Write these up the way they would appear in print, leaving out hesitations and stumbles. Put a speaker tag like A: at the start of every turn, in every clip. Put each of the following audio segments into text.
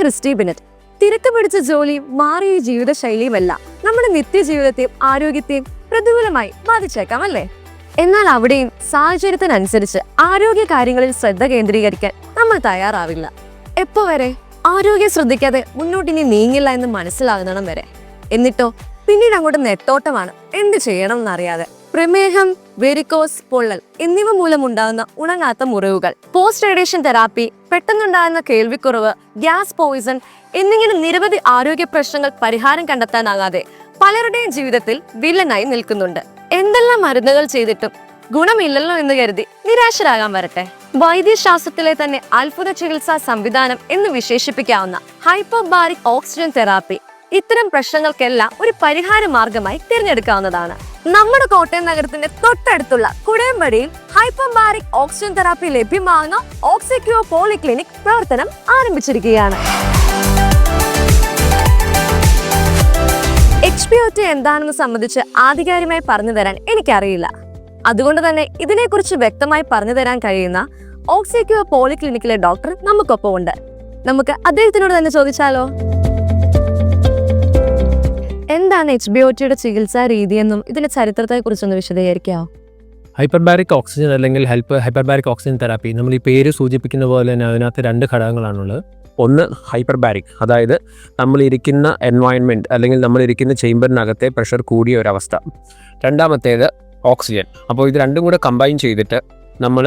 A: Christy Bennett. തിരക്ക് പിടിച്ച ജോലിയും മാറിയ ജീവിതശൈലിയുമല്ല നമ്മുടെ നിത്യജീവിതത്തെയും ആരോഗ്യത്തെയും പ്രതികൂലമായി ബാധിച്ചേക്കാം അല്ലേ? എന്നാൽ അവിടെയും സാഹചര്യത്തിനനുസരിച്ച് ആരോഗ്യ കാര്യങ്ങളിൽ ശ്രദ്ധ കേന്ദ്രീകരിക്കാൻ നമ്മൾ തയ്യാറാവില്ല. എപ്പോ വരെ? ആരോഗ്യം ശ്രദ്ധിക്കാതെ മുന്നോട്ടിനി നീങ്ങില്ല എന്ന് മനസ്സിലാകുന്നിടം വരെ. എന്നിട്ടോ പിന്നീട് അങ്ങോട്ട് നെട്ടോട്ടമാണ് എന്ത് ചെയ്യണം എന്നറിയാതെ. പ്രമേഹം, വെരിക്കോസ്, പൊള്ളൽ എന്നിവ മൂലമുണ്ടാകുന്ന ഉണങ്ങാത്ത മുറിവുകൾ, പോസ്റ്റ് റേഡിയേഷൻ തെറാപ്പി, പെട്ടെന്നുണ്ടാകുന്ന കേൾവിക്കുറവ്, ഗ്യാസ് പോയിസൺ എന്നിങ്ങനെ നിരവധി ആരോഗ്യ പ്രശ്നങ്ങൾ പരിഹാരം കണ്ടെത്താനാകാതെ പലരുടെയും ജീവിതത്തിൽ വില്ലനായി നിൽക്കുന്നുണ്ട്. എന്തെല്ലാം മരുന്നുകൾ ചെയ്തിട്ടും ഗുണമില്ലല്ലോ എന്ന് കരുതി നിരാശരാകാൻ വരട്ടെ. വൈദ്യശാസ്ത്രത്തിലെ തന്നെ അത്ഭുത ചികിത്സാ സംവിധാനം എന്ന് വിശേഷിപ്പിക്കാവുന്ന ഹൈപ്പോബാരിക് ഓക്സിജൻ തെറാപ്പി ഇത്തരം പ്രശ്നങ്ങൾക്കെല്ലാം ഒരു പരിഹാര മാർഗമായി തിരഞ്ഞെടുക്കാവുന്നതാണ്. നമ്മുടെ കോട്ടയം നഗരത്തിന്റെ തൊട്ടടുത്തുള്ള കുടയമ്പടിയിൽ ഹൈപ്പോബാരിക് ഓക്സിജൻ തെറാപ്പി ലഭ്യമാകുന്ന ഓക്സിക്യൂർ പോളിക്ലിനിക് പ്രവർത്തനം ആരംഭിച്ചിരിക്കുകയാണ്. HPOT എന്താണെന്ന് സംബന്ധിച്ച് ആധികാരികമായി പറഞ്ഞു തരാൻ എനിക്കറിയില്ല. അതുകൊണ്ട് തന്നെ ഇതിനെക്കുറിച്ച് വ്യക്തമായി പറഞ്ഞു തരാൻ കഴിയുന്ന ഓക്സിക്യൂർ പോളിക്ലിനിക്കിലെ ഡോക്ടർ നമുക്കൊപ്പം ഉണ്ട്. നമുക്ക് അദ്ദേഹത്തിനോട് തന്നെ ചോദിച്ചാലോ? എന്താണ് HBOT ചികിത്സാ രീതിയെന്നും ഇതിന്റെ ചരിത്രത്തെ കുറിച്ചൊന്ന് വിശദീകരിക്കാമോ?
B: ഹൈപ്പർബാരിക് ഓക്സിജൻ അല്ലെങ്കിൽ ഹൈപ്പർബാരിക് ഓക്സിജൻ തെറാപ്പി, നമ്മൾ ഈ പേര് സൂചിപ്പിക്കുന്ന പോലെ തന്നെ അതിനകത്ത് രണ്ട് ഘടകങ്ങളാണുള്ളത്. ഒന്ന് ഹൈപ്പർബാരിക്, അതായത് നമ്മളിരിക്കുന്ന എൻവയോൺമെൻറ്റ് അല്ലെങ്കിൽ നമ്മളിരിക്കുന്ന ചേംബറിനകത്തെ പ്രഷർ കൂടിയ ഒരവസ്ഥ. രണ്ടാമത്തേത് ഓക്സിജൻ. അപ്പോൾ ഇത് രണ്ടും കൂടെ കമ്പൈൻ ചെയ്തിട്ട് നമ്മൾ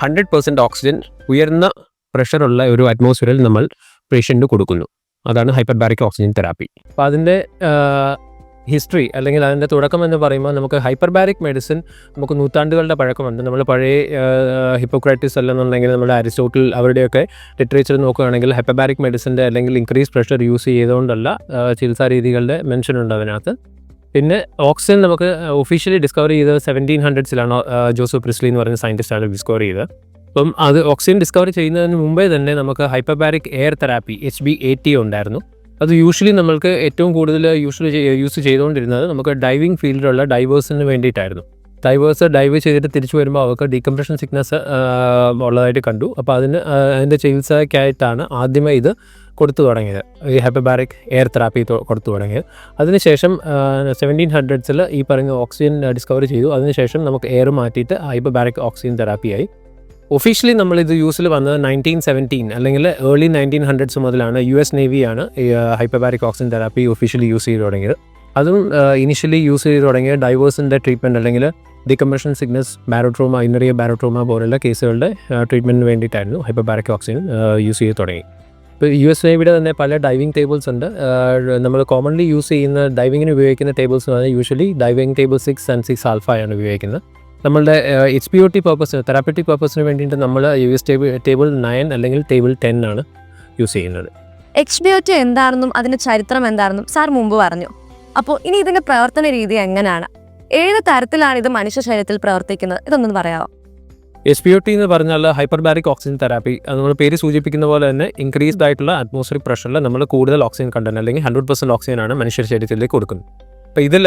B: 100% ഓക്സിജൻ ഉയർന്ന പ്രഷറുള്ള ഒരു അറ്റ്മോസ്ഫിയറിൽ നമ്മൾ പേഷ്യൻറ്റ് കൊടുക്കുന്നു. അതാണ് ഹൈപ്പർബാരിക് ഓക്സിജൻ തെറാപ്പി. അപ്പോൾ അതിൻ്റെ ഹിസ്റ്ററി അല്ലെങ്കിൽ അതിൻ്റെ തുടക്കം എന്ന് പറയുമ്പോൾ നമുക്ക് ഹൈപ്പർബാരിക് മെഡിസിൻ നമുക്ക് നൂറ്റാണ്ടുകളുടെ പഴക്കമുണ്ട്. നമ്മൾ പഴയ ഹിപ്പോക്രാറ്റീസ് അല്ലെന്നുണ്ടെങ്കിൽ നമ്മുടെ അരിസ്റ്റോട്ടിൽ അവരുടെയൊക്കെ ലിറ്ററേച്ചർ നോക്കുകയാണെങ്കിൽ ഹൈപ്പർബാരിക് മെഡിസിൻ്റെ അല്ലെങ്കിൽ ഇൻക്രീസ് പ്രഷർ യൂസ് ചെയ്തുകൊണ്ടല്ല ചികിത്സാ രീതികളുടെ മെൻഷൻ ഉണ്ട് അതിനകത്ത്. പിന്നെ ഓക്സിജൻ നമുക്ക് ഒഫീഷ്യലി ഡിസ്കവർ ചെയ്തത് 1700s ജോസഫ് പ്രിസ്ലി എന്ന് പറയുന്ന സയൻറ്റിസ്റ്റാണ് ഡിസ്കവർ ചെയ്തത്. അപ്പം അത് ഓക്സിജൻ ഡിസ്കവർ ചെയ്യുന്നതിന് മുമ്പേ തന്നെ നമുക്ക് ഹൈപ്പർബാരിക് എയർ തെറാപ്പി HBAT ഉണ്ടായിരുന്നു. അത് യൂഷ്വലി നമ്മൾക്ക് ഏറ്റവും കൂടുതൽ യൂസ് ചെയ്തുകൊണ്ടിരുന്നത് നമുക്ക് ഡൈവിംഗ് ഫീൽഡിലുള്ള ഡൈവേഴ്സിന് വേണ്ടിയിട്ടായിരുന്നു. ഡൈവേഴ്സ് ഡൈവ് ചെയ്തിട്ട് തിരിച്ചു വരുമ്പോൾ അവർക്ക് ഡീകംപ്രഷൻ സിക്നസ് ഉള്ളതായിട്ട് കണ്ടു. അപ്പോൾ അതിൻ്റെ ചികിത്സയ്ക്കായിട്ടാണ് ആദ്യമേ ഇത് കൊടുത്തു തുടങ്ങിയത്, ഈ ഹൈപ്പർബാരിക് എയർ തെറാപ്പി കൊടുത്തു തുടങ്ങിയത്. അതിനുശേഷം 1700s ഈ പറയുന്ന ഓക്സിജൻ ഡിസ്കവർ ചെയ്തു. അതിനുശേഷം നമുക്ക് എയർ മാറ്റിയിട്ട് ഹൈപ്പർബാരിക് ഓക്സിജൻ തെറാപ്പിയായി. ഒഫീഷ്യലി നമ്മളിത് യൂസിൽ വന്നത് 1917 അല്ലെങ്കിൽ ഏർലി 1900s മുതലാണ്. US നേവിയാണ് ഈ hyperbaric oxygen therapy officially use ചെയ്ത് തുടങ്ങിയത്. അതും ഇനിഷ്യലി യൂസ് ചെയ്ത് തുടങ്ങിയ ഡൈവേഴ്സിൻ്റെ ട്രീറ്റ്മെൻറ്റ് അല്ലെങ്കിൽ ഡീകംപ്രഷൻ സിക്നസ്, ബാരോട്രോമ, ഇന്നറിയ ബാരോട്രോമ പോലുള്ള കേസുകളുടെ ട്രീറ്റ്മെൻറ്റിന് വേണ്ടിയിട്ടായിരുന്നു ഹൈപ്പർബാരിക് ഓക്സിജൻ യൂസ് ചെയ്ത് തുടങ്ങി. ഇപ്പോൾ US നേവിയുടെ തന്നെ പല ഡൈവിംഗ് ടേബിൾസ് ഉണ്ട്. നമ്മൾ കോമൺലി യൂസ് ചെയ്യുന്ന ഡൈവിങ്ങിന് ഉപയോഗിക്കുന്ന ടേബിൾസ് എന്ന് പറഞ്ഞാൽ usually diving table 6 and 6 alpha ആണ് ഉപയോഗിക്കുന്നത്. നമ്മളുടെ HBOT പർപ്പസിന്, തെറാപ്പറ്റിക് പർപ്പസിന് വേണ്ടിയിട്ട് നമ്മൾ US ടേബിൾ 9 അല്ലെങ്കിൽ ടേബിൾ 10 ആണ് യൂസ് ചെയ്യുന്നത്.
A: HBOT എന്താണെന്നും അതിന്റെ ചരിത്രം എന്താണെന്നും സാർ മുമ്പ് പറഞ്ഞു. അപ്പോൾ ഇനി ഇതിന്റെ പ്രവർത്തന രീതി എങ്ങനെയാണ്? ഏത് തരത്തിലാണ് ഇത് മനുഷ്യ ശരീരത്തിൽ പ്രവർത്തിക്കുന്നത്? ഇതൊന്നും പറയാമോ?
B: HBOT എന്ന് പറഞ്ഞാൽ ഹൈപ്പർബാരിക് ഓക്സിജൻ തെറാപ്പി. അത് നമ്മൾ പേര് സൂചിപ്പിക്കുന്ന പോലെ തന്നെ ഇൻക്രീസ്ഡ് ആയിട്ടുള്ള അറ്റ്മോസ്ഫിയറിക് പ്രഷറിൽ നമ്മൾ കൂടുതൽ ഓക്സിജൻ കണ്ടന്റ് അല്ലെങ്കിൽ 100% ഓക്സിജനാണ് മനുഷ്യ ശരീരത്തിലേക്ക് കൊടുക്കുന്നത്. അപ്പോൾ ഇതിൽ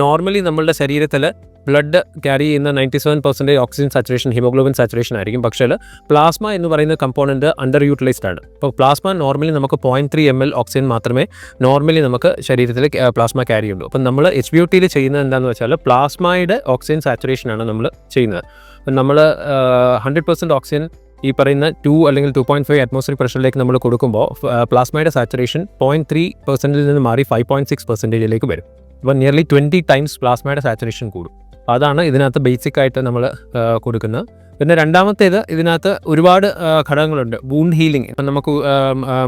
B: നോർമലി നമ്മളുടെ ശരീരത്തിൽ ബ്ലഡ് ക്യാരി ചെയ്യുന്ന 97% ഓക്സിജൻ സാച്ചുറേഷൻ, ഹിമോഗ്ലോബിൻ സാച്ചുറേഷൻ ആയിരിക്കും. പക്ഷേ പ്ലാസ്മ എന്ന് പറയുന്ന കമ്പോണൻറ്റ് അണ്ടർ യൂട്ടിലൈസ്ഡ് ആണ്. അപ്പോൾ പ്ലാസ്മ നോർമലി നമുക്ക് 0.3 ml ഓക്സിജൻ മാത്രമേ നോർമലി നമുക്ക് ശരീരത്തിൽ പ്ലാസ്മ ക്യാരി ഉള്ളൂ. അപ്പം നമ്മൾ HBOTയിൽ ചെയ്യുന്നത് എന്താണെന്ന് വെച്ചാൽ പ്ലാസ്മയുടെ ഓക്സിജൻ സാച്ചുറേഷനാണ് നമ്മൾ ചെയ്യുന്നത്. അപ്പം നമ്മൾ 100% ഓക്സിജൻ ഈ പറയുന്ന 2 അല്ലെങ്കിൽ 2.5 അറ്റ്മോസ്ഫിയറിക് പ്രഷറിലേക്ക് നമ്മൾ കൊടുക്കുമ്പോൾ പ്ലാസ്മയുടെ സാച്ചുറേഷൻ 0.3% നിന്ന് മാറി 5.6% വരും. അപ്പോൾ നിയർലി 20 times പ്ലാസ്മയുടെ സാച്ചുറേഷൻ കൂടും. അതാണ് ഇതിനകത്ത് ബേസിക് ആയിട്ട് നമ്മൾ കൊടുക്കുന്നത്. പിന്നെ രണ്ടാമത്തേത്, ഇതിനകത്ത് ഒരുപാട് ഘടകങ്ങളുണ്ട്. വൂണ്ട് ഹീലിംഗ്, ഇപ്പം നമുക്ക്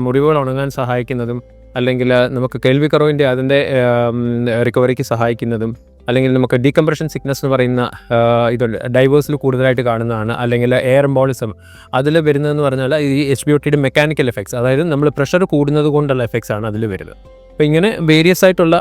B: മുറിവുകൾ ഉണങ്ങാൻ സഹായിക്കുന്നതും അല്ലെങ്കിൽ നമുക്ക് കേൾവിക്കുറവിൻ്റെ അതിൻ്റെ റിക്കവറിക്ക് സഹായിക്കുന്നതും, അല്ലെങ്കിൽ നമുക്ക് ഡീകംപ്രഷൻ സിക്നസ് എന്ന് പറയുന്ന ഇതുണ്ട്, ഡൈവേഴ്സിൽ കൂടുതലായിട്ട് കാണുന്നതാണ്. അല്ലെങ്കിൽ എയർ എംബോളിസം അതിൽ വരുന്നതെന്ന് പറഞ്ഞാൽ ഈ HBOTയുടെ മെക്കാനിക്കൽ എഫക്ട്സ്, അതായത് നമ്മൾ പ്രഷർ കൂടുന്നത് കൊണ്ടുള്ള എഫക്ട്സ് ആണ് അതിൽ വരുന്നത്. അപ്പോൾ ഇങ്ങനെ വേരിയസ് ആയിട്ടുള്ള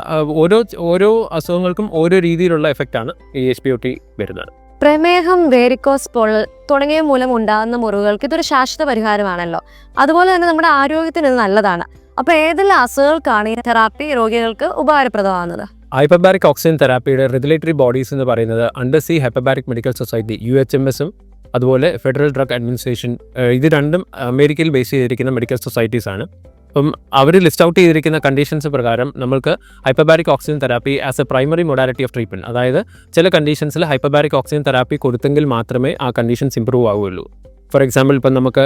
B: ഓരോ അസുഖങ്ങൾക്കും ഓരോ രീതിയിലുള്ള എഫക്റ്റാണ് ഈ HBOT വരുന്നത്.
A: പ്രമേഹം, വേരിക്കോസ്, പൊള്ളൽ തുടങ്ങിയ മൂലം ഉണ്ടാകുന്ന മുറിവുകൾക്ക് ഇതൊരു ശാശ്വത പരിഹാരമാണല്ലോ. അതുപോലെ തന്നെ നമ്മുടെ ആരോഗ്യത്തിന് ഇത് നല്ലതാണ്. അപ്പോൾ ഏതെല്ലാം അസുഖങ്ങൾക്കാണ് ഈ തെറാപ്പി രോഗികൾക്ക് ഉപകാരപ്രദമാകുന്നത്?
B: ഹൈപ്പർബാരിക് ഓക്സിജൻ തെറാപ്പിയുടെ റെഗുലേറ്ററി ബോഡീസ് എന്ന് പറയുന്നത് അണ്ടർസീ ഹൈപ്പർബാരിക് മെഡിക്കൽ സൊസൈറ്റി UHMSഉം അതുപോലെ ഫെഡറൽ ഡ്രഗ് അഡ്മിനിസ്ട്രേഷൻ. ഇത് രണ്ടും അമേരിക്കയിൽ ബേസ് ചെയ്തിരിക്കുന്ന മെഡിക്കൽ സൊസൈറ്റീസാണ്. അപ്പം അവർ ലിസ്റ്റ് ഔട്ട് ചെയ്തിരിക്കുന്ന കണ്ടീഷൻസ് പ്രകാരം നമുക്ക് hyperbaric oxygen therapy as A primary modality of treatment, അതായത് ചില കണ്ടീഷൻസിൽ ഹൈപ്പർബാരിക് ഓക്സിജൻ തെറാപ്പി കൊടുത്തെങ്കിൽ മാത്രമേ ആ കണ്ടീഷൻസ് ഇമ്പ്രൂവ് ആവുകയുള്ളൂ. ഫോർ എക്സാമ്പിൾ, ഇപ്പം നമുക്ക്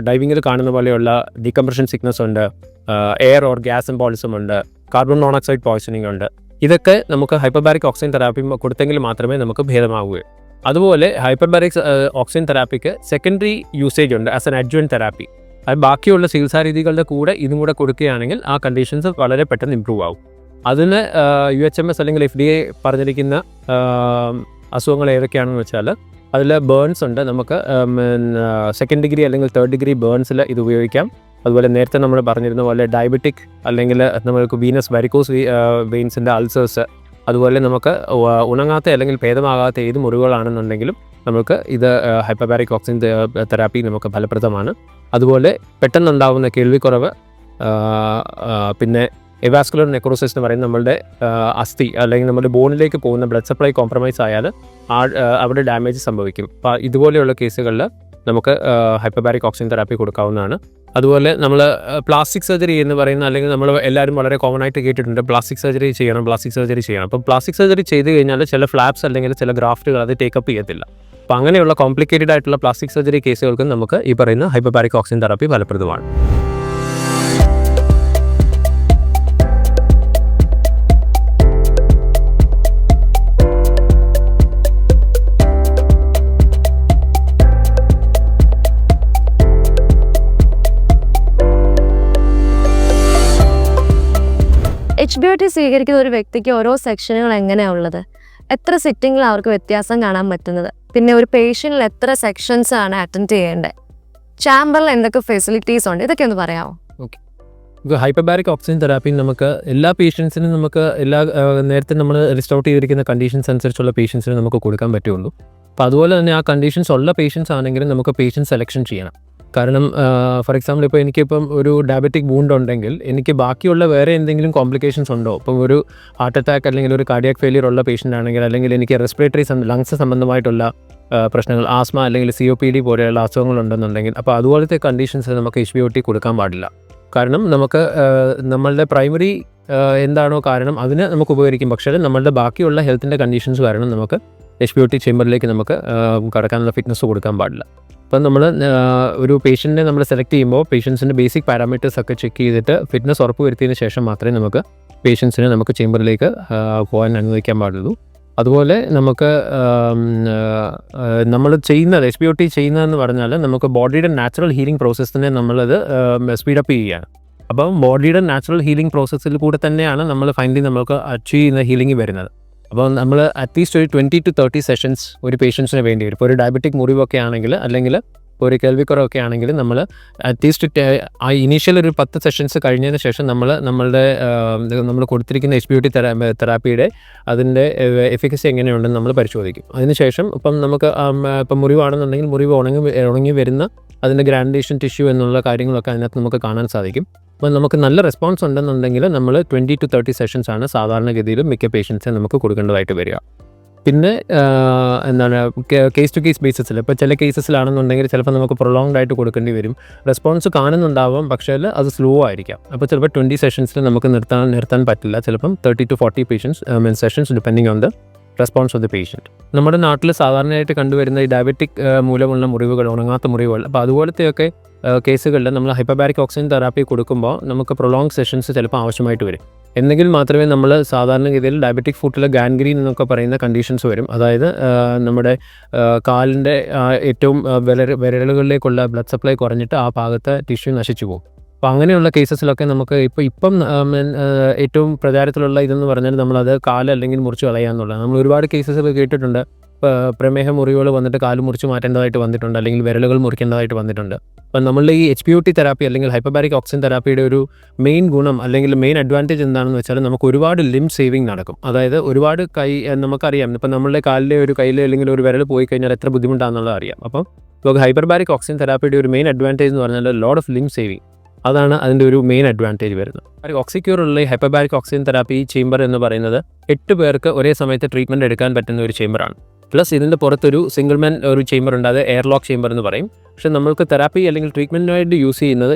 B: ഡൈവിങ്ങിൽ കാണുന്ന പോലെയുള്ള ഡീകംപ്രഷൻ സിക്നസ് ഉണ്ട്, എയർ ഓർ ഗ്യാസ് എംബോളിസം ഉണ്ട്, കാർബൺ മോണോക്സൈഡ് പോയ്സണിംഗ് ഉണ്ട്. ഇതൊക്കെ നമുക്ക് ഹൈപ്പർബാരിക് ഓക്സിജൻ തെറാപ്പി കൊടുത്തെങ്കിൽ മാത്രമേ നമുക്ക് ഭേദമാവുകയുള്ളൂ. അതുപോലെ ഹൈപ്പർബാരിക് ഓക്സിജൻ തെറാപ്പിക്ക് സെക്കൻഡറി യൂസേജ് ഉണ്ട് ആസ് എൻ അഡ്ജുവൻറ്റ് തെറാപ്പി. അത് ബാക്കിയുള്ള ചികിത്സാ രീതികളുടെ കൂടെ ഇതും കൂടെ കൊടുക്കുകയാണെങ്കിൽ ആ കണ്ടീഷൻസ് വളരെ പെട്ടെന്ന് ഇമ്പ്രൂവ് ആവും. അതിന് UHMS അല്ലെങ്കിൽ FDA പറഞ്ഞിരിക്കുന്ന അസുഖങ്ങൾ ഏതൊക്കെയാണെന്ന് വെച്ചാൽ അതിൽ ബേൺസ് ഉണ്ട്. നമുക്ക് സെക്കൻഡ് ഡിഗ്രി അല്ലെങ്കിൽ തേർഡ് ഡിഗ്രി ബേൺസിൽ ഇത് ഉപയോഗിക്കാം. അതുപോലെ നേരത്തെ നമ്മൾ പറഞ്ഞിരുന്ന പോലെ ഡയബറ്റിക് അല്ലെങ്കിൽ നമുക്ക് വീനസ് വാരിക്കോസ് വെയിൻസിൻ്റെ അൾസേഴ്സ്, അതുപോലെ നമുക്ക് ഉണങ്ങാത്ത അല്ലെങ്കിൽ ഭേദമാകാത്ത ഏത് മുറിവുകളാണെന്നുണ്ടെങ്കിലും നമുക്ക് ഇത് ഹൈപ്പർബാരിക് ഓക്സിജൻ തെറാപ്പി നമുക്ക് ഫലപ്രദമാണ്. അതുപോലെ പെട്ടെന്നുണ്ടാകുന്ന കേൾവിക്കുറവ്, പിന്നെ എവാസ്കുലർ നെക്രോസിസ് എന്ന് പറയുന്നത് നമ്മളുടെ അസ്ഥി അല്ലെങ്കിൽ നമ്മുടെ ബോണിലേക്ക് പോകുന്ന ബ്ലഡ് സപ്ലൈ കോംപ്രമൈസ് ആയാൽ അവിടെ ഡാമേജ് സംഭവിക്കും. അപ്പോൾ ഇതുപോലെയുള്ള കേസുകളിൽ നമുക്ക് ഹൈപ്പർബാരിക് ഓക്സിജൻ തെറാപ്പി കൊടുക്കാവുന്നതാണ്. അതുപോലെ നമ്മൾ പ്ലാസ്റ്റിക് സർജറി എന്ന് പറയുന്ന, അല്ലെങ്കിൽ നമ്മൾ എല്ലാവരും വളരെ കോമൺ ആയിട്ട് കേട്ടിട്ടുണ്ട് പ്ലാസ്റ്റിക് സർജറി ചെയ്യണം. അപ്പം പ്ലാസ്റ്റിക് സർജറി ചെയ്ത് കഴിഞ്ഞാൽ ചില ഫ്ലാപ്സ് അല്ലെങ്കിൽ ചില ഗ്രാഫ്റ്റുകൾ അത് ടേക്കപ്പ് ചെയ്യത്തില്ല. അപ്പോൾ അങ്ങനെയുള്ള കോംപ്ലിക്കേറ്റഡ് ആയിട്ടുള്ള പ്ലാസ്റ്റിക് സർജറി കേസുകൾക്ക് നമുക്ക് ഈ പറയുന്ന ഹൈപ്പർബാരിക് ഓക്സിജൻ തെറാപ്പി ഫലപ്രദമാണ്.
A: HBOT സ്വീകരിക്കുന്ന ഒരു വ്യക്തിക്ക് ഓരോ സെക്ഷനുകൾ എങ്ങനെയാണ് ഉള്ളത്, എത്ര സിറ്റിങ്ങിൽ അവർക്ക് വ്യത്യാസം കാണാൻ പറ്റുന്നത്, പിന്നെ ഒരു പേഷ്യൻറ്റിൽ എത്ര സെക്ഷൻസ് ആണ് അറ്റൻഡ് ചെയ്യേണ്ടത്, ചാമ്പറിൽ എന്തൊക്കെ ഫെസിലിറ്റീസ് ഉണ്ട്, ഇതൊക്കെ ഒന്ന് പറയാമോ?
B: ഓക്കെ, ഇപ്പോൾ ഹൈപ്പർബാരിക് ഓക്സിജൻ തെറാപ്പി നമുക്ക് എല്ലാ പേഷ്യൻസിനും നമുക്ക് നേരത്തെ നമ്മൾ ലിസ്റ്റ് ഔട്ട് ചെയ്തിരിക്കുന്ന കണ്ടീഷൻസ് അനുസരിച്ചുള്ള പേഷ്യൻസിന് നമുക്ക് കൊടുക്കാൻ പറ്റുള്ളൂ. അപ്പോൾ അതുപോലെ തന്നെ ആ കണ്ടീഷൻസ് ഉള്ള പേഷ്യൻസ് ആണെങ്കിലും നമുക്ക് പേഷ്യൻറ്റ് സെലക്ഷൻ ചെയ്യണം. കാരണം ഫോർ എക്സാമ്പിൾ, ഇപ്പോൾ എനിക്കിപ്പം ഒരു ഡയബറ്റിക് വൂണ്ട് ഉണ്ടെങ്കിൽ എനിക്ക് ബാക്കിയുള്ള വേറെ എന്തെങ്കിലും കോംപ്ലിക്കേഷൻസ് ഉണ്ടോ, ഇപ്പം ഒരു ഹാർട്ട് അറ്റാക്ക് അല്ലെങ്കിൽ ഒരു കാർഡിയാക് ഫെയിലിയർ ഉള്ള പേഷ്യൻ്റ് ആണെങ്കിൽ, അല്ലെങ്കിൽ എനിക്ക് റെസ്പിറേറ്ററി ലങ്സ് സംബന്ധമായിട്ടുള്ള പ്രശ്നങ്ങൾ, ആസ്മ അല്ലെങ്കിൽ COPD പോലെയുള്ള അസുഖങ്ങളുണ്ടെന്നുണ്ടെങ്കിൽ, അപ്പോൾ അതുപോലത്തെ കണ്ടീഷൻസ് നമുക്ക് HBOT കൊടുക്കാൻ പാടില്ല. കാരണം നമുക്ക് നമ്മളുടെ പ്രൈമറി എന്താണോ കാരണം അതിന് നമുക്ക് ഉപകരിക്കും. പക്ഷേ നമ്മളുടെ ബാക്കിയുള്ള ഹെൽത്തിൻ്റെ കണ്ടീഷൻസ് കാരണം നമുക്ക് HBOT ചേമ്പറിലേക്ക് നമുക്ക് കടക്കാനുള്ള ഫിറ്റ്നസ് കൊടുക്കാൻ പാടില്ല. അപ്പം നമ്മൾ ഒരു പേഷ്യൻറ്റിനെ നമ്മൾ സെലക്ട് ചെയ്യുമ്പോൾ പേഷ്യൻസിൻ്റെ ബേസിക് പാരാമീറ്റേഴ്സ് ഒക്കെ ചെക്ക് ചെയ്തിട്ട് ഫിറ്റ്നസ് ഉറപ്പ് വരുത്തിയതിന് ശേഷം മാത്രമേ നമുക്ക് പേഷ്യൻസിനെ നമുക്ക് ചേമ്പറിലേക്ക് പോകാൻ അനുവദിക്കാൻ പാടുള്ളൂ. അതുപോലെ നമുക്ക് നമ്മൾ ചെയ്യുന്നത് HBOT ചെയ്യുന്നതെന്ന് പറഞ്ഞാൽ നമുക്ക് ബോഡിയുടെ നാച്ചുറൽ ഹീലിംഗ് പ്രോസസ്സിനെ നമ്മളത് സ്പീഡപ്പ് ചെയ്യുകയാണ്. അപ്പം ബോഡിയുടെ നാച്ചുറൽ ഹീലിംഗ് പ്രോസസ്സിൽ കൂടെ തന്നെയാണ് നമ്മൾ ഫൈനലി നമുക്ക് അച്ചീവ് ചെയ്യുന്ന ഹീലിംഗ് വരുന്നത്. അപ്പോൾ നമ്മൾ അറ്റ്ലീസ്റ്റ് ഒരു 20 to 30 സെഷൻസ് ഒരു പേഷ്യൻസിന് വേണ്ടി വരും. ഇപ്പോൾ ഒരു ഡയബറ്റിക് മുറിവൊക്കെ ആണെങ്കിൽ, അല്ലെങ്കിൽ ഒരു കേൾവിക്കുറവൊക്കെ ആണെങ്കിൽ നമ്മൾ അറ്റ്ലീസ്റ്റ് ആ ഇനീഷ്യൽ ഒരു 10 സെഷൻസ് കഴിഞ്ഞതിന് ശേഷം നമ്മൾ കൊടുത്തിരിക്കുന്ന HBOT തെറാപ്പിയുടെ അതിൻ്റെ എഫിക്കസി എങ്ങനെയുണ്ടെന്ന് നമ്മൾ പരിശോധിക്കും. അതിനുശേഷം ഇപ്പം നമുക്ക് ഇപ്പം മുറിവാണെന്നുണ്ടെങ്കിൽ മുറിവ് ഉണങ്ങി വരുന്ന അതിൻ്റെ ഗ്രാനുലേഷൻ ടിഷ്യൂ എന്നുള്ള കാര്യങ്ങളൊക്കെ അതിനകത്ത് നമുക്ക് കാണാൻ സാധിക്കും. അപ്പോൾ നമുക്ക് നല്ല റെസ്പോൺസ് ഉണ്ടെന്നുണ്ടെങ്കിൽ നമ്മൾ 20 to 30 സെഷൻസ് ആണ് സാധാരണഗതിയിൽ മിക്ക പേഷ്യൻസിനെ നമുക്ക് കൊടുക്കേണ്ടതായിട്ട് വരിക. പിന്നെ കേസ് ടു കേസ് ബേസിസിൽ ഇപ്പോൾ ചില കേസസിലാണെന്നുണ്ടെങ്കിൽ ചിലപ്പോൾ നമുക്ക് പ്രൊലോങ്ഡ് ആയിട്ട് കൊടുക്കേണ്ടി വരും. റെസ്പോൺസ് കാണുന്നുണ്ടാവാം, പക്ഷേ അത് സ്ലോ ആയിരിക്കാം. അപ്പോൾ ചിലപ്പോൾ 20 സെഷൻസിൽ നമുക്ക് നിർത്താൻ പറ്റില്ല. ചിലപ്പം 30 to 40 sessions depending on the response of the patient. നമ്മുടെ നാട്ടിൽ സാധാരണയായിട്ട് കണ്ടുവരുന്ന ഈ ഡയബറ്റിക് മൂലമുള്ള മുറിവുകൾ, ഉണങ്ങാത്ത മുറിവുകൾ, അപ്പോൾ അതുപോലത്തെയൊക്കെ കേസുകളിൽ നമ്മൾ ഹൈപ്പർബാരിക് ഓക്സിജൻ തെറാപ്പി കൊടുക്കുമ്പോൾ നമുക്ക് പ്രൊലോങ് സെഷൻസ് ചിലപ്പോൾ ആവശ്യമായിട്ട് വരും. എന്നെങ്കിൽ മാത്രമേ നമ്മൾ സാധാരണഗതിയിൽ ഡയബറ്റിക് ഫുട്ടിൽ ഗാൻഗ്രീൻ എന്നൊക്കെ പറയുന്ന കണ്ടീഷൻസ് വരും. അതായത് നമ്മുടെ കാലിൻ്റെ ഏറ്റവും വിരലുകളിലേക്കുള്ള ബ്ലഡ് സപ്ലൈ കുറഞ്ഞിട്ട് ആ ഭാഗത്തെ ടിഷ്യൂ നശിച്ചു പോകും. അപ്പോൾ അങ്ങനെയുള്ള കേസസിലൊക്കെ നമുക്ക് ഇപ്പം ഏറ്റവും പ്രചാരത്തിലുള്ള ഇതെന്ന് പറഞ്ഞാൽ നമ്മളത് കാല് അല്ലെങ്കിൽ മുറിച്ച് കളയാന്നുള്ളത്. നമ്മൾ ഒരുപാട് കേസസ് കേട്ടിട്ടുണ്ട്. പ്രമേഹ മുറിവുകൾ വന്നിട്ട് കാല് മുറിച്ച് മാറ്റേണ്ടതായിട്ട് വന്നിട്ടുണ്ട്, അല്ലെങ്കിൽ വിരലുകൾ മുറിക്കേണ്ടതായിട്ട് വന്നിട്ടുണ്ട്. അപ്പം നമ്മളുടെ ഈ HBOT തെറാപ്പി അല്ലെങ്കിൽ ഹൈപ്പർബാരിക് ഓക്സിജൻ തെറാപ്പിയുടെ ഒരു മെയിൻ ഗുണം അല്ലെങ്കിൽ മെയിൻ അഡ്വാൻറ്റേജ് എന്താണെന്ന് വെച്ചാൽ നമുക്ക് ഒരുപാട് ലിം സേവിങ് നടക്കും. അതായത് ഒരുപാട് നമുക്കറിയാം, ഇപ്പം നമ്മളുടെ കാലിലെ ഒരു കയ്യിൽ അല്ലെങ്കിൽ ഒരു വിരൽ പോയി കഴിഞ്ഞാൽ എത്ര ബുദ്ധിമുട്ടാണെന്നുള്ളത് അറിയാം. അപ്പം നമുക്ക് ഹൈപ്പർബാരിക് ഓക്സിജൻ തെറാപ്പിയുടെ ഒരു മെയിൻ അഡ്വാൻറ്റേജ് എന്ന് പറഞ്ഞാൽ ലോഡ് ഓഫ് ലിം സേവിങ്. അതാണ് അതിൻ്റെ ഒരു മെയിൻ അഡ്വാൻറ്റേജ് വരുന്നത്. ഓക്സിക്യൂറുള്ള ഹൈപ്പർബാരിക് ഓക്സിജൻ തെറാപ്പി ചേമ്പർ എന്ന് പറയുന്നത് 8 പേർക്ക് ഒരേ സമയത്ത് ട്രീറ്റ്മെൻറ്റ് എടുക്കാൻ പറ്റുന്ന ഒരു ചേമ്പറാണ്. പ്ലസ് ഇതിൻ്റെ പുറത്തൊരു സിംഗിൾ മാൻ ഒരു ചേമ്പർ ഉണ്ട്, അത് എയർലോക്ക് ചേമ്പർ എന്ന് പറയും. പക്ഷേ നമ്മൾക്ക് തെറാപ്പി അല്ലെങ്കിൽ ട്രീറ്റ്മെൻറ്റിനായിട്ട് യൂസ് ചെയ്യുന്നത്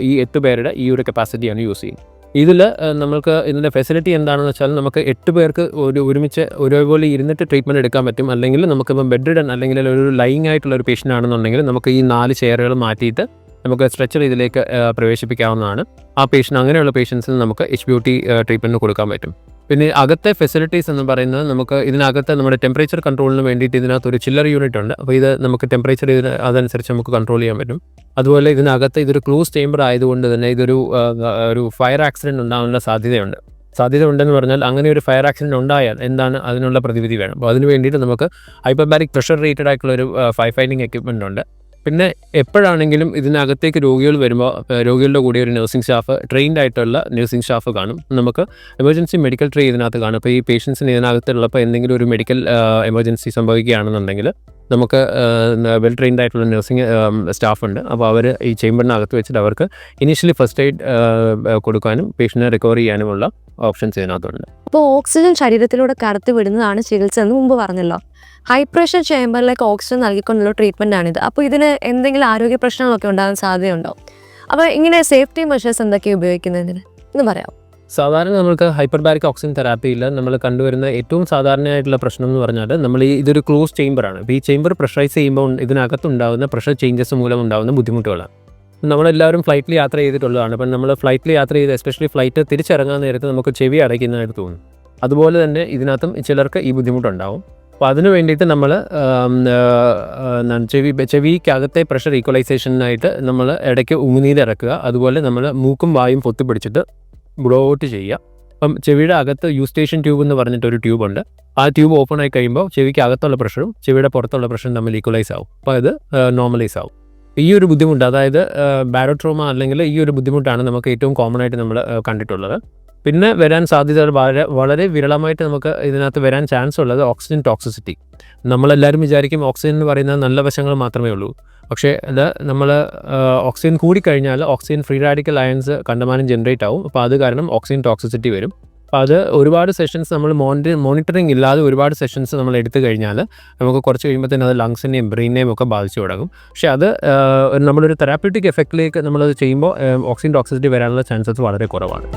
B: ഈ 8 പേരുടെ ഈ ഒരു കപ്പാസിറ്റിയാണ് യൂസ് ചെയ്യുന്നത്. ഇതിൽ നമുക്ക് ഇതിൻ്റെ ഫെസിലിറ്റി എന്താണെന്ന് വെച്ചാൽ നമുക്ക് 8 പേർക്ക് ഒരുമിച്ച് ഒരേപോലെ ഇരുന്നിട്ട് ട്രീറ്റ്മെൻറ്റ് എടുക്കാൻ പറ്റും. അല്ലെങ്കിൽ നമുക്കിപ്പം ബെഡ് റിഡൻ അല്ലെങ്കിൽ ഒരു ലൈങ് ആയിട്ടുള്ള ഒരു പേഷ്യൻ്റ് ആണെന്നുണ്ടെങ്കിൽ നമുക്ക് ഈ 4 ചെയറുകൾ മാറ്റിയിട്ട് നമുക്ക് സ്ട്രെച്ചർ ഇതിലേക്ക് പ്രവേശിപ്പിക്കാവുന്നതാണ്. ആ പേഷ്യൻ്റ് അങ്ങനെയുള്ള പേഷ്യൻസിന് നമുക്ക് HBOT ട്രീറ്റ്മെൻറ്റ് കൊടുക്കാൻ പറ്റും. പിന്നെ അകത്തെ ഫെസിലിറ്റീസ് എന്ന് പറയുന്നത് നമുക്ക് ഇതിനകത്ത് നമ്മുടെ ടെമ്പറേച്ചർ കൺട്രോളിന് വേണ്ടിയിട്ട് ഇതിനകത്തൊരു ചില്ലർ യൂണിറ്റ് ഉണ്ട്. അപ്പോൾ ഇത് നമുക്ക് ടെമ്പറേച്ചർ അതനുസരിച്ച് നമുക്ക് കൺട്രോൾ ചെയ്യാൻ പറ്റും. അതുപോലെ ഇതിനകത്ത് ഇതൊരു ക്ലോസ് ചേമ്പർ ആയതുകൊണ്ട് തന്നെ ഒരു ഫയർ ആക്സിഡൻറ്റ് ഉണ്ടാകാനുള്ള സാധ്യത ഉണ്ടെന്ന് പറഞ്ഞാൽ അങ്ങനെ ഒരു ഫയർ ആക്സിഡൻറ്റ് ഉണ്ടായാൽ എന്താണ് അതിനുള്ള പ്രതിവിധി വേണം. അപ്പോൾ അതിന് വേണ്ടിയിട്ട് നമുക്ക് ഹൈപ്പർബാരിക് പ്രഷർ റേറ്റഡ് ആയിട്ടുള്ള ഒരു ഫയർ ഫൈറ്റിംഗ് എക്യുപ്മെൻ്റ് ഉണ്ട്. പിന്നെ എപ്പോഴാണെങ്കിലും ഇതിനകത്തേക്ക് രോഗികൾ വരുമ്പോൾ രോഗികളുടെ കൂടെ ഒരു നഴ്സിംഗ് സ്റ്റാഫ്, ട്രെയിൻഡ് ആയിട്ടുള്ള നഴ്സിംഗ് സ്റ്റാഫ് കാണും. നമുക്ക് എമർജൻസി മെഡിക്കൽ ട്രേ ഇതിനകത്ത് കാണും. അപ്പോൾ ഈ പേഷ്യൻസിന് ഇതിനകത്തുള്ളപ്പോൾ എന്തെങ്കിലും ഒരു മെഡിക്കൽ എമർജൻസി സംഭവിക്കുകയാണെന്നുണ്ടെങ്കിൽ നമുക്ക് വെൽ ട്രെയിൻഡ് ആയിട്ടുള്ള നഴ്സിംഗ് സ്റ്റാഫ് ഉണ്ട്. അപ്പോൾ അവർ ഈ ചേമ്പറിനകത്ത് വെച്ചിട്ട് അവർക്ക് ഇനീഷ്യലി ഫസ്റ്റ് എയ്ഡ് കൊടുക്കാനും പേഷ്യൻറ്റിനെ റിക്കവർ ചെയ്യാനുമുള്ള ഓപ്ഷൻസ് ഇതിനകത്തുണ്ട്.
A: അപ്പോൾ ഓക്സിജൻ ശരീരത്തിലൂടെ കടത്തി വിടുന്നതാണ് ചികിത്സ എന്ന് മുമ്പ് പറഞ്ഞല്ലോ. ഹൈ പ്രഷർ ചേമ്പറിലേക്ക് ഓക്സിജൻ നൽകിക്കൊണ്ടുള്ള ട്രീറ്റ്മെൻ്റ് ആണിത്. അപ്പോൾ ഇതിന് എന്തെങ്കിലും ആരോഗ്യ പ്രശ്നങ്ങളൊക്കെ ഉണ്ടാകാൻ സാധ്യതയുണ്ടോ? അപ്പോൾ ഇങ്ങനെ സേഫ്റ്റി മെഷേഴ്സ് എന്തൊക്കെയാണ് ഉപയോഗിക്കുന്നതിന് എന്ന് പറയാം.
B: സാധാരണ നമുക്ക് ഹൈപ്പർബാരിക് ഓക്സിജൻ തെറാപ്പിയിൽ നമ്മൾ കണ്ടുവരുന്ന ഏറ്റവും സാധാരണയായിട്ടുള്ള പ്രശ്നം എന്ന് പറഞ്ഞാൽ ഇതൊരു ക്ലോസ് ചേമ്പറാണ്. അപ്പോൾ ഈ ചേമ്പർ പ്രഷറൈസ് ചെയ്യുമ്പോൾ ഇതിനകത്തുണ്ടാകുന്ന പ്രഷർ ചേഞ്ചസ് മൂലം ഉണ്ടാകുന്ന ബുദ്ധിമുട്ടുകളാണ്. നമ്മളെല്ലാവരും ഫ്ലൈറ്റിൽ യാത്ര ചെയ്തിട്ടുള്ളതാണ്. അപ്പം നമ്മൾ ഫ്ലൈറ്റിൽ യാത്ര ചെയ്ത് എസ്പെഷ്യലി ഫ്ലൈറ്റ് തിരിച്ചിറങ്ങാൻ നേരത്ത് നമുക്ക് ചെവി അടയ്ക്കുന്നതായിട്ട് തോന്നും. അതുപോലെ തന്നെ ഇതിനകത്തും ചിലർക്ക് ഈ ബുദ്ധിമുട്ടുണ്ടാവും. അപ്പോൾ അതിന് വേണ്ടിയിട്ട് നമ്മൾ ചെവിക്കകത്തെ പ്രഷർ ഈക്വലൈസേഷനായിട്ട് നമ്മൾ ഇടയ്ക്ക് ഉമിനീരിറക്കുക. അതുപോലെ നമ്മൾ മൂക്കും വായും പൊത്തിപ്പിടിച്ചിട്ട് ബ്ലോ ഔട്ട് ചെയ്യുക. അപ്പം ചെവിയുടെ അകത്ത് യൂസ്റ്റേഷൻ ട്യൂബ് എന്ന് പറഞ്ഞിട്ടൊരു ട്യൂബുണ്ട്. ആ ട്യൂബ് ഓപ്പൺ ആയി കഴിയുമ്പോൾ ചെവിക്ക് അകത്തുള്ള പ്രഷറും ചെവിയുടെ പുറത്തുള്ള പ്രഷറും തമ്മിൽ ഈക്വലൈസ് ആവും. അപ്പോൾ അത് നോർമലൈസ് ആവും. ഈ ഒരു ബുദ്ധിമുട്ട്, അതായത് ബാരോട്രോമ അല്ലെങ്കിൽ ഈ ഒരു ബുദ്ധിമുട്ടാണ് നമുക്ക് ഏറ്റവും കോമൺ ആയിട്ട് നമ്മൾ കണ്ടിട്ടുള്ളത്. പിന്നെ വരാൻ സാധ്യത വളരെ വിരളമായിട്ട് നമുക്ക് ഇതിനകത്ത് വരാൻ ചാൻസ് ഉള്ളത് ഓക്സിജൻ ടോക്സിസിറ്റി. നമ്മളെല്ലാവരും വിചാരിക്കും ഓക്സിജൻ എന്ന് പറയുന്നത് നല്ല വശങ്ങൾ മാത്രമേ ഉള്ളൂ. പക്ഷേ അത് നമ്മൾ ഓക്സിജൻ കൂടിക്കഴിഞ്ഞാൽ ഓക്സിജൻ ഫ്രീ റാഡിക്കൽ അയൺസ് കണ്ടമാനം ജനറേറ്റ് ആവും. അപ്പോൾ അത് കാരണം ഓക്സിജൻ ടോക്സിസിറ്റി വരും. അപ്പോൾ അത് ഒരുപാട് സെഷൻസ് നമ്മൾ മോണിറ്ററിങ് ഇല്ലാതെ ഒരുപാട് സെഷൻസ് നമ്മൾ എടുത്തു കഴിഞ്ഞാൽ നമുക്ക് കുറച്ച് കഴിയുമ്പോൾ തന്നെ അത് ലങ്സിനെയും ബ്രെയിനെയും ഒക്കെ ബാധിച്ചു തുടങ്ങും. പക്ഷേ അത് നമ്മളൊരു തെറാപ്യൂട്ടിക് എഫക്റ്റിലേക്ക് നമ്മളത് ചെയ്യുമ്പോൾ ഓക്സിജൻ ടോക്സിസിറ്റി വരാനുള്ള ചാൻസസ് വളരെ കുറവാണ്.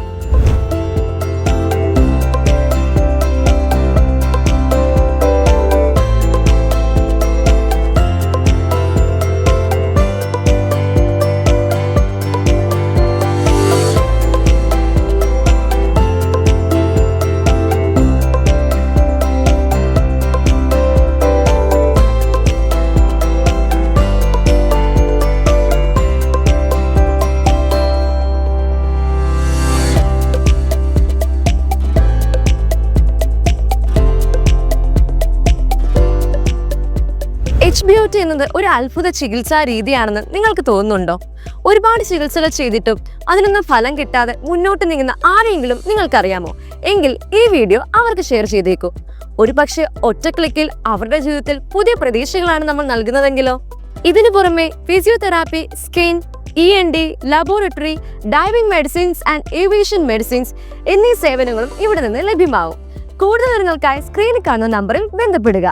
A: HBOT എന്നത് ഒരു അത്ഭുത ചികിത്സാ രീതിയാണെന്ന് നിങ്ങൾക്ക് തോന്നുന്നുണ്ടോ? ഒരുപാട് ചികിത്സകൾ ചെയ്തിട്ടും അതിനൊന്നും ഫലം കിട്ടാതെ മുന്നോട്ട് നീങ്ങുന്ന ആരെങ്കിലും നിങ്ങൾക്കറിയാമോ? എങ്കിൽ ഈ വീഡിയോ അവർക്ക് ഷെയർ ചെയ്തേക്കൂ. ഒരു പക്ഷേ ഒറ്റ ക്ലിക്കിൽ അവരുടെ ജീവിതത്തിൽ പുതിയ പ്രതീക്ഷകളാണ് നമ്മൾ നൽകുന്നതെങ്കിലോ? ഇതിനു പുറമെ physiotherapy, skin, ENT, laboratory, diving medicines and aviation medicines എന്നീ സേവനങ്ങളും ഇവിടെ നിന്ന് ലഭ്യമാകും. കൂടുതൽ വിവരങ്ങൾക്കായി സ്ക്രീനിൽ കാണുന്ന നമ്പറിൽ ബന്ധപ്പെടുക.